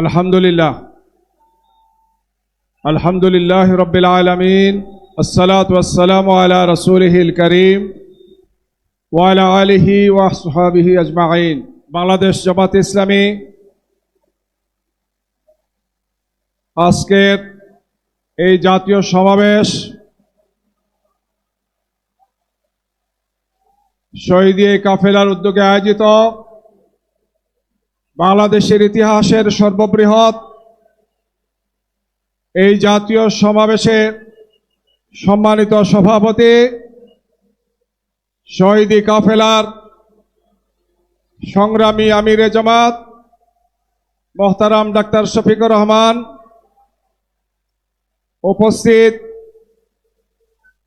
আলহামদুলিল্লাহ আলহামদুলিল্লাহ রাব্বিল আলামিন আসসালাতু ওয়াসসালামু আলা রাসূলিহিল কারীম ওয়া আলা আলিহি ওয়া আসহাবিহি আজমাইন। বাংলাদেশ জামাত ইসলামী আজকের এই জাতীয় সমাবেশ শহীদী কাফেলার উদ্যোগে আয়োজিত বাংলাদেশের ইতিহাসের সর্ববৃহৎ এই জাতীয় সমাবেশে সম্মানিত সভাপতি, শহীদী কাফেলার সংগ্রামী আমিরে জামাত মোহতারাম ডাক্তার শফিকুর রহমান, উপস্থিত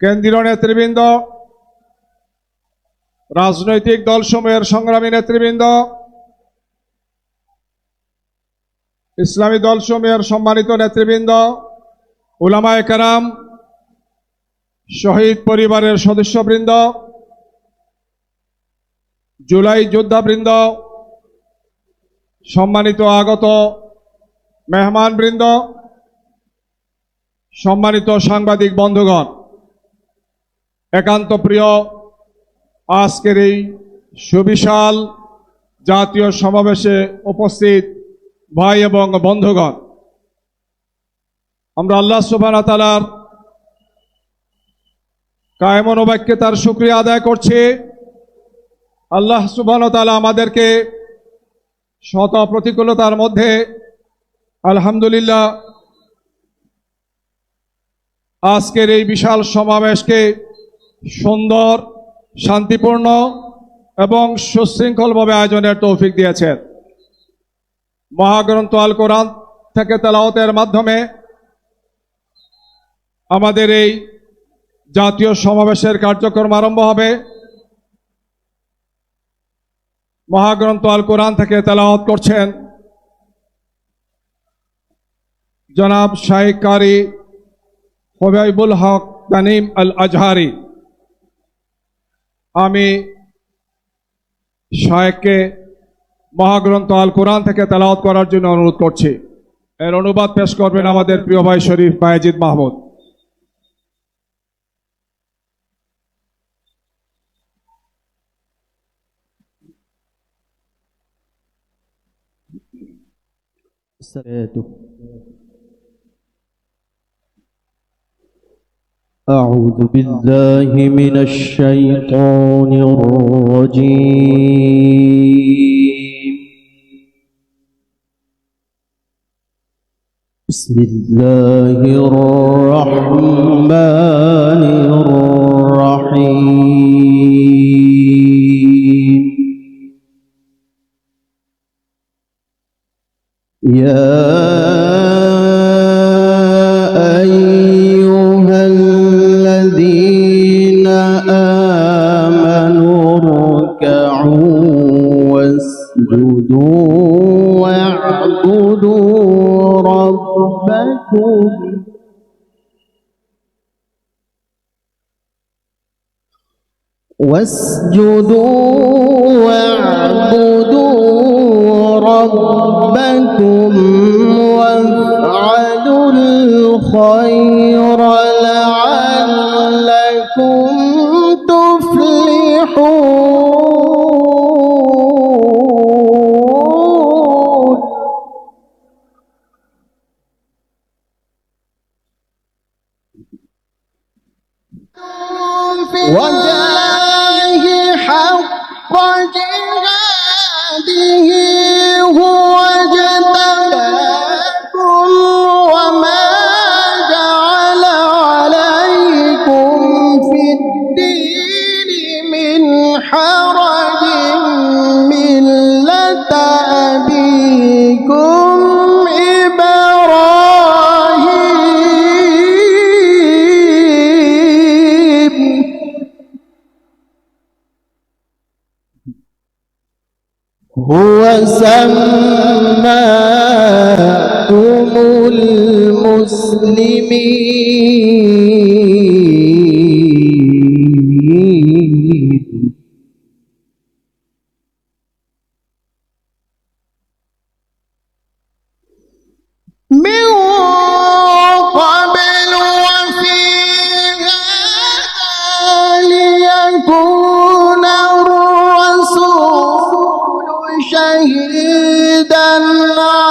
কেন্দ্রীয় নেতৃবৃন্দ, রাজনৈতিক দলসমূহের সংগ্রামী নেতৃবৃন্দ, ইসলামী দলসমূহের সম্মানিত নেতৃবৃন্দ, উলামায়ে কেরাম, শহীদ পরিবারের সদস্যবৃন্দ, জুলাই যোদ্ধাবৃন্দ, সম্মানিত আগত মেহমানবৃন্দ, সম্মানিত সাংবাদিক বন্ধুগণ, একান্ত প্রিয় আজকের এই সুবিশাল জাতীয় সমাবেশে উপস্থিত ভাই এবং বন্ধুগণ, আমরা আল্লাহ সুবহানাহু ওয়া তাআলার কায়েমন বাক্যে তার শুকরিয়া আদায় করছি। আল্লাহ সুবহানাহু ওয়া তাআলা আমাদেরকে শত প্রতিকূলতার মধ্যে আলহামদুলিল্লাহ আজকের এই বিশাল সমাবেশকে সুন্দর, শান্তিপূর্ণ এবং সুশৃঙ্খলভাবে আয়োজনের তৌফিক দিয়েছেন। মহাগ্রন্থ আল কোরআন থেকে তেলাওয়াতের মাধ্যমে আমাদের এই জাতীয় সমাবেশের কার্যক্রম আরম্ভ হবে। মহাগ্রন্থ আল কোরআন থেকে তেলাওয়াত করছেন জনাব শাইখ কারি হুবাইবুল হক তানিম আল আজহারি। আমি শাইখকে মহাগ্রন্থ আল কোরআন থেকে তেলাওয়াত করার জন্য অনুরোধ করছি। এর অনুবাদ পেশ করবেন আমাদের প্রিয় ভাই শরীফ বায়েজিদ মাহমুদ। أعوذ بالله من الشيطان الرجيم. بسم الله الرحمن الرحيم. يا واسجدوا واعبدوا ربكم وافعلوا الخير لعلكم تفلحون. وجاهه حق جهاده هو اجتباكم وما جعل عليكم في الدين من حرج ملة أبيكم هو سماكم المسلمين.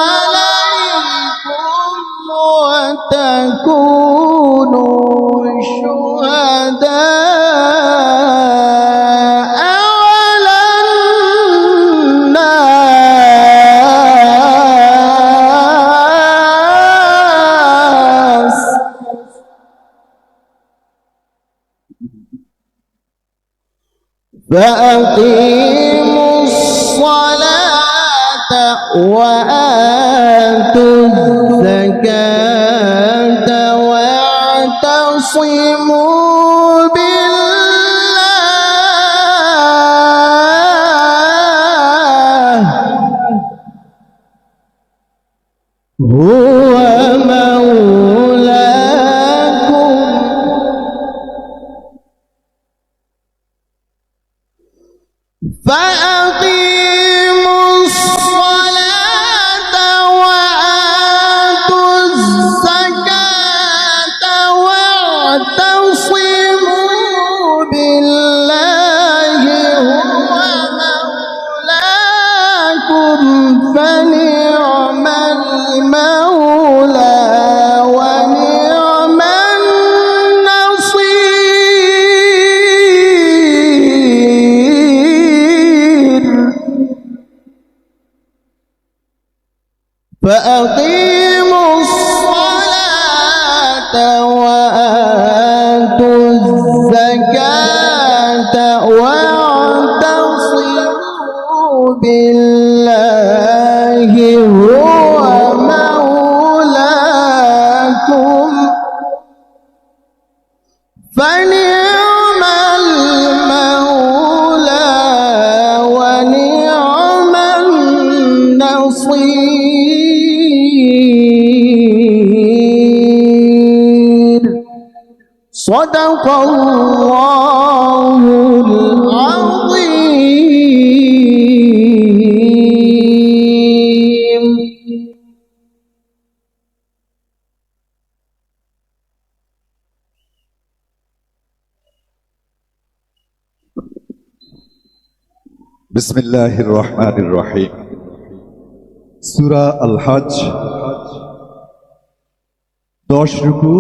عليكم وتكونوا شهداء على الناس فأقيموا الصلاة وآتوا الزكاة واعتصموا بالله هو مولاكم فأقيموا الصلاة وآتوا الزكاة واعتصموا بالله هو مولاكم فنعم المولى ونعم النصير فأقيموا الصلاة وآتوا الزكاة واعتصموا بالله هو مولاكم فنعم المولى ونعم النصير صدق الله العظيم. বিসমিল্লাহির রহমানির রহিম। সূরা আল হজ 10 রুকু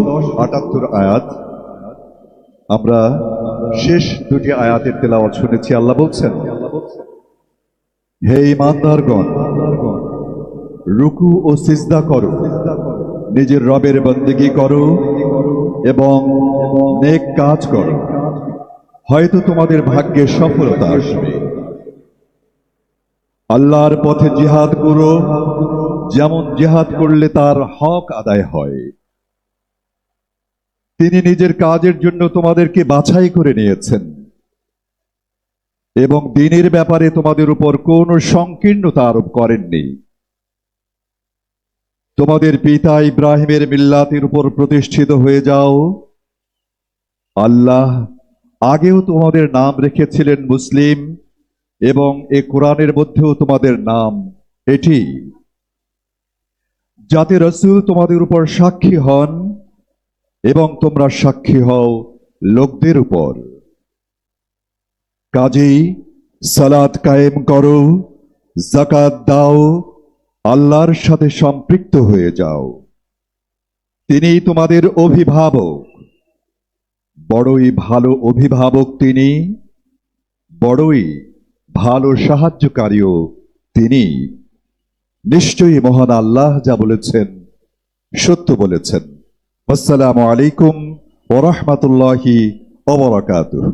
78 আয়াত। আমরা শেষ দুটি আয়াতের তেলাওয়াত শুনেছি। আল্লাহ বলছেন, হে ঈমানদারগণ, রুকু ও সিজদা করো, নিজের রবের বন্দেগী করো এবং নেক কাজ করো, হয়তো তোমাদের ভাগ্যে সফলতা আসবে। আল্লাহর পথে জিহাদ করো, যেমন জিহাদ করলে তার হক আদায় হয়। তিনি নিজের কাজের জন্য তোমাদেরকে বাছাই করে নিয়েছেন এবং দ্বীনের ব্যাপারে তোমাদের উপর কোনো সংকীর্ণতা আরোপ করেননি। তোমাদের পিতা ইব্রাহিমের মিল্লাতের উপর প্রতিষ্ঠিত হয়ে যাও। আল্লাহ আগেও তোমাদের নাম রেখেছিলেন মুসলিম, এবং এ কোরআনের মধ্যেও তোমাদের নাম এটি, যাতে রাসূল তোমাদের উপর সাক্ষী হন এবং তোমরা সাক্ষী হও লোকদের উপর। কাজেই সালাত কায়েম করো, যাকাত দাও, আল্লাহর সাথে সম্পৃক্ত হয়ে যাও। তিনি তোমাদের অভিভাবক, বড়ই ভালো অভিভাবক তিনি, বড়ই ভালো সাহায্যকারীও তিনি। নিশ্চয়ই মহান আল্লাহ যা বলেছেন সত্য বলেছেন। আসসালামু আলাইকুম ওয়া রাহমাতুল্লাহি ওয়া বারাকাতুহু।